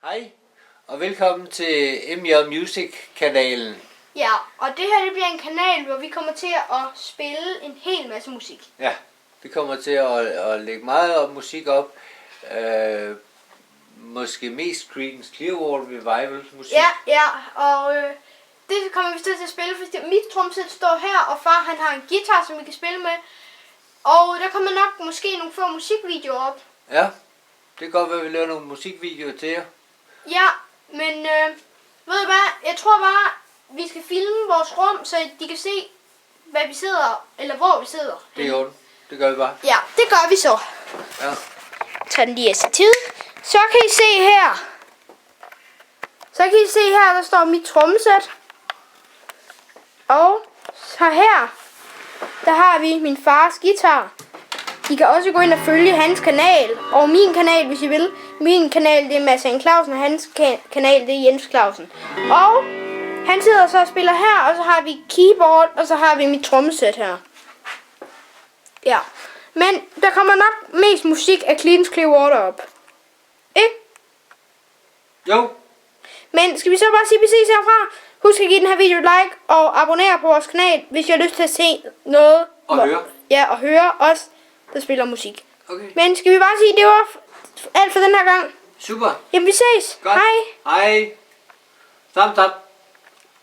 Hej, og velkommen til MJ Music-kanalen. Ja, og det her det bliver en kanal, hvor vi kommer til at spille en hel masse musik. Ja, vi kommer til at lægge meget musik op. Måske mest Creedence Clearwater Revival musik. Ja, og det kommer vi til at spille, fordi mit tromsæt står her, og far han har en guitar, som vi kan spille med. Og der kommer nok måske nogle få musikvideoer op. Ja, det kan godt være, at vi laver nogle musikvideoer til jer. Ja, men ved I hvad, jeg tror bare, vi skal filme vores rum, så de kan se, hvad vi sidder, eller hvor vi sidder. Det er jo det gør vi bare. Ja, det gør vi så. Ja. Tag den lige af sin tid. Så kan I se her. Der står mit trommesæt. Og så her, der har vi min fars guitar. I kan også gå ind og følge hans kanal, og min kanal, hvis I vil. Min kanal, det er Mads Henning Clausen, og hans kanal, det er Jens Clausen. Og han sidder så og spiller her, og så har vi keyboard, og så har vi mit trommesæt her. Ja, men der kommer nok mest musik af Creedence Clearwater op. Ikke? Jo. Men skal vi så bare sige, at vi ses herfra? Husk at give den her video et like, og abonnere på vores kanal, hvis I har lyst til at se noget. Og høre. Ja, og høre os, der spiller musik. Okay. Men skal vi bare sige, at det var alt for den her gang? Super. Jamen vi ses. Godt. Hej. Hej. Thumbs up.